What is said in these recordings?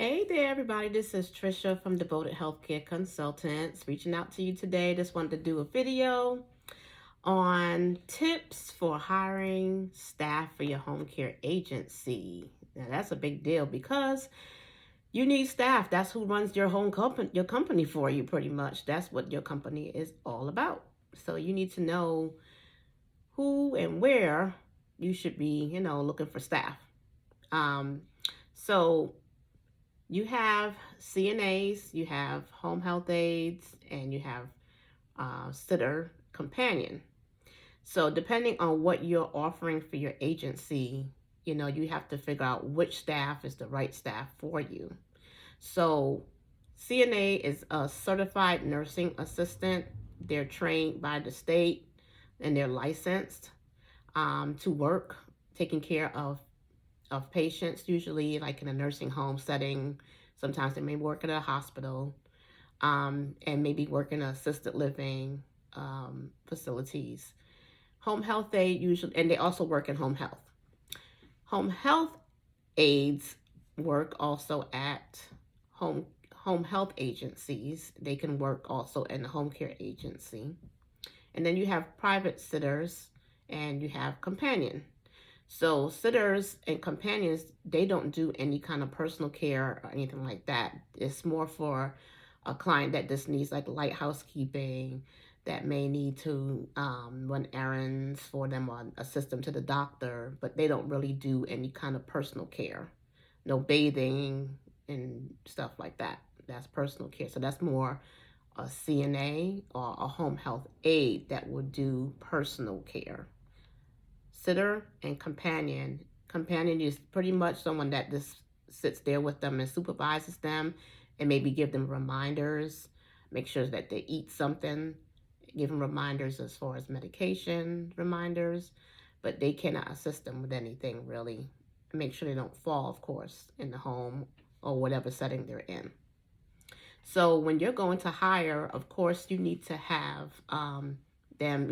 Hey there, everybody. This is Tricia from Devoted Healthcare Consultants reaching out to you today. Just wanted to do a video on tips for hiring staff for your home care agency. Now, that's a big deal because you need staff. That's who runs your company for you, pretty much. That's what your company is all about. So you need to know who and where you should be, looking for staff. Um, so you have CNAs, you have home health aides, and you have sitter companion. So depending on what you're offering for your agency, you have to figure out which staff is the right staff for you. So CNA is a certified nursing assistant. They're trained by the state and they're licensed to work taking care of patients, usually like in a nursing home setting. Sometimes they may work at a hospital, and maybe work in assisted living facilities. Home health aid usually, and they also work in home health. Home health aides work also at home home health agencies. They can work also in the home care agency. And then you have private sitters and you have companion. So sitters and companions, they don't do any kind of personal care or anything like that. It's more for a client that just needs like light housekeeping, that may need to run errands for them or assist them to the doctor, but they don't really do any kind of personal care. No bathing and stuff like that. That's personal care. So that's more a CNA or a home health aide that would do personal care. Sitter and companion. Companion is pretty much someone that just sits there with them and supervises them and maybe give them reminders, make sure that they eat something, give them reminders as far as medication reminders, but they cannot assist them with anything really. Make sure they don't fall, of course, in the home or whatever setting they're in. So when you're going to hire, of course, you need to have them.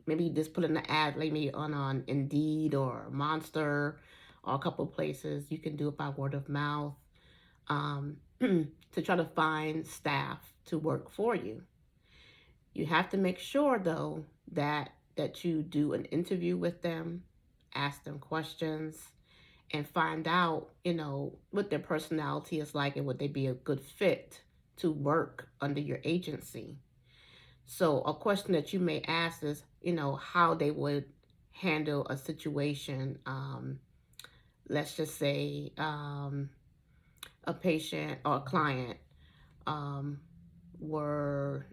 Maybe just put in the ad, like maybe on Indeed or Monster or a couple of places. You can do it by word of mouth to try to find staff to work for you. You have to make sure though that you do an interview with them, ask them questions, and find out, what their personality is like and would they be a good fit to work under your agency. So a question that you may ask is, how they would handle a situation. Let's just say a patient or a client um, were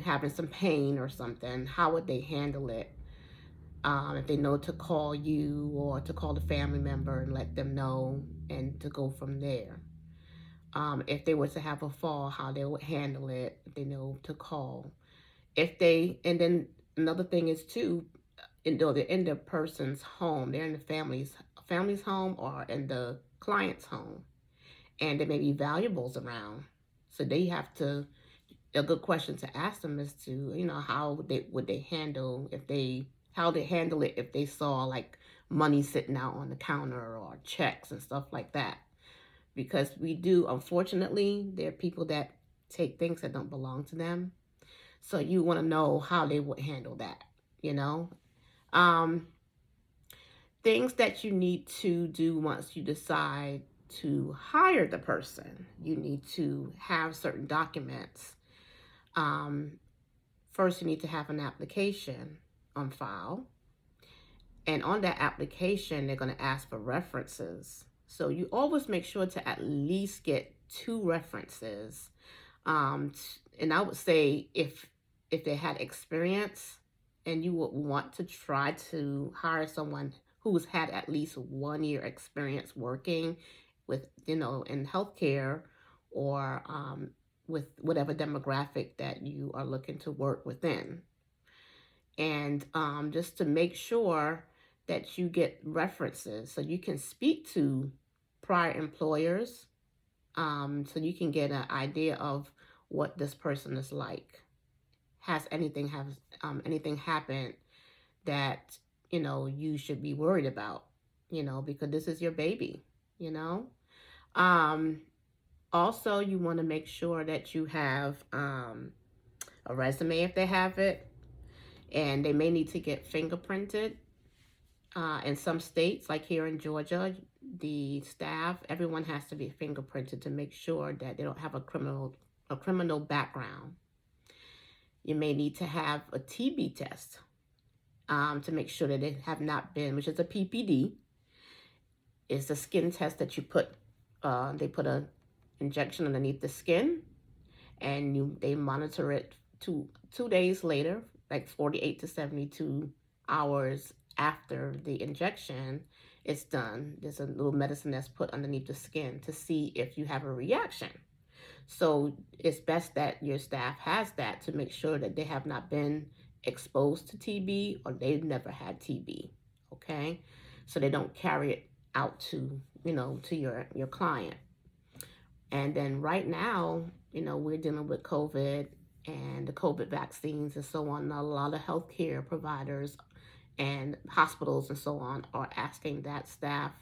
having some pain or something. How would they handle it? If they know to call you or to call the family member and let them know and to go from there. If they were to have a fall, how they would handle it, if they know to call. And then another thing is too, they're in the person's home, they're in the family's home or in the client's home, and there may be valuables around. So they have to, a good question to ask them is to, how they would they handle if they how they handle it if they saw like money sitting out on the counter or checks and stuff like that. Because we do, unfortunately, there are people that take things that don't belong to them. So you want to know how they would handle that, you know? Um, Things that you need to do once you decide to hire the person. You need to have certain documents. Um, First, you need to have an application on file. And on that application, they're going to ask for references. So you always make sure to at least get two references. And I would say if they had experience and you would want to try to hire someone who's had at least 1 year experience working with, in healthcare or with whatever demographic that you are looking to work within. And just to make sure that you get references so you can speak to prior employers, so you can get an idea of what this person is like. Has anything happened that you should be worried about? Because this is your baby. You know. Um, Also, you want to make sure that you have a resume if they have it, and they may need to get fingerprinted. In some states, like here in Georgia, the staff, everyone has to be fingerprinted to make sure that they don't have a criminal background. You may need to have a TB test to make sure that they have not been, which is a PPD. It's a skin test that you put. They put an injection underneath the skin, and they monitor it 2 days later, like 48 to 72 hours after the injection is done. There's a little medicine that's put underneath the skin to see if you have a reaction. So it's best that your staff has that to make sure that they have not been exposed to TB or they've never had TB. Okay, so they don't carry it out to to your client. And then right now, we're dealing with COVID and the COVID vaccines and so on. A lot of healthcare providers and hospitals and so on are asking that staff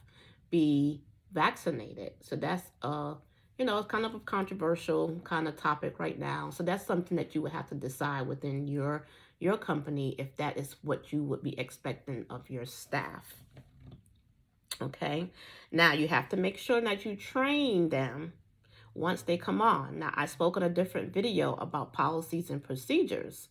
be vaccinated. So that's it's kind of a controversial kind of topic right now. So that's something that you would have to decide within your company if that is what you would be expecting of your staff. Okay. Now you have to make sure that you train them once they come on. Now, I spoke in a different video about policies and procedures,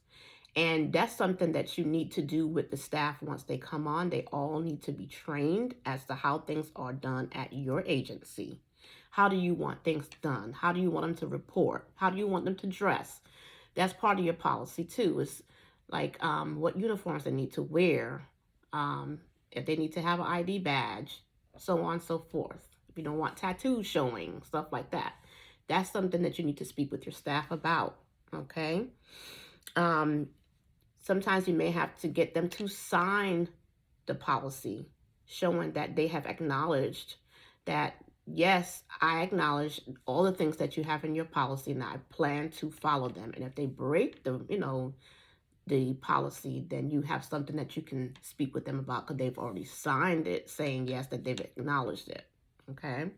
and that's something that you need to do with the staff once they come on. They all need to be trained as to how things are done at your agency. How do you want things done? How do you want them to report? How do you want them to dress? That's part of your policy too. It's like what uniforms they need to wear, if they need to have an ID badge, so on and so forth. If you don't want tattoos showing, stuff like that. That's something that you need to speak with your staff about, okay? Sometimes you may have to get them to sign the policy, showing that they have acknowledged that, yes, I acknowledge all the things that you have in your policy and I plan to follow them. And if they break the policy, then you have something that you can speak with them about because they've already signed it saying, yes, that they've acknowledged it, okay?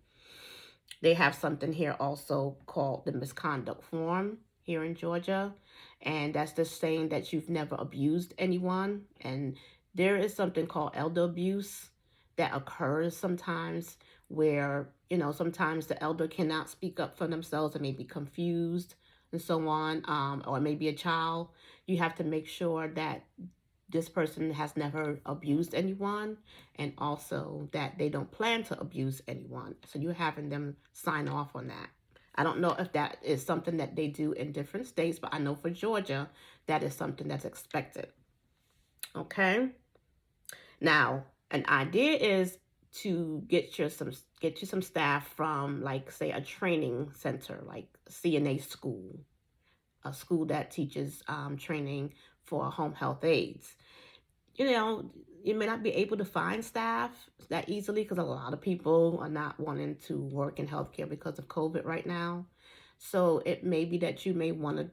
They have something here also called the misconduct form here in Georgia. And that's just saying that you've never abused anyone. And there is something called elder abuse that occurs sometimes where, sometimes the elder cannot speak up for themselves and may be confused and so on, or maybe a child. You have to make sure that this person has never abused anyone and also that they don't plan to abuse anyone. So you're having them sign off on that. I don't know if that is something that they do in different states, but I know for Georgia, that is something that's expected. Okay. Now, an idea is to get you some staff from, like, say, a training center, like CNA school, a school that teaches training for home health aides. You may not be able to find staff that easily because a lot of people are not wanting to work in healthcare because of COVID right now. So it may be that you may want to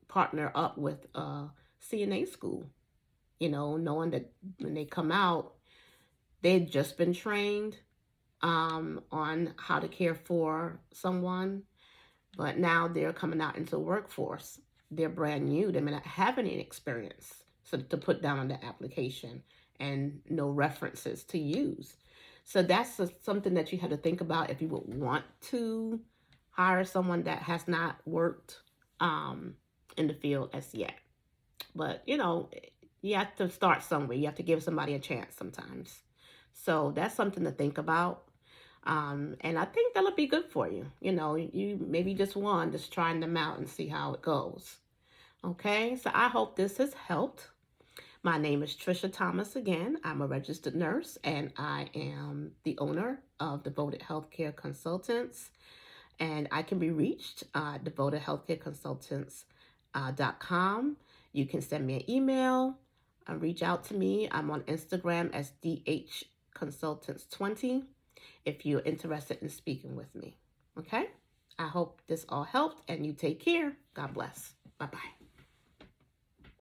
partner up with a CNA school, knowing that when they come out, they've just been trained on how to care for someone, but now they're coming out into the workforce. They're brand new. They may not have any experience to put down on the application and no references to use. So that's something that you have to think about if you would want to hire someone that has not worked in the field as yet. But, you have to start somewhere. You have to give somebody a chance sometimes. So that's something to think about. And I think that'll be good for you. You maybe just trying them out and see how it goes. Okay, so I hope this has helped. My name is Tricia Thomas again. I'm a registered nurse and I am the owner of Devoted Healthcare Consultants. And I can be reached at devotedhealthcareconsultants.com. You can send me an email, reach out to me. I'm on Instagram as DHConsultants20 if you're interested in speaking with me. Okay? I hope this all helped and you take care. God bless. Bye-bye.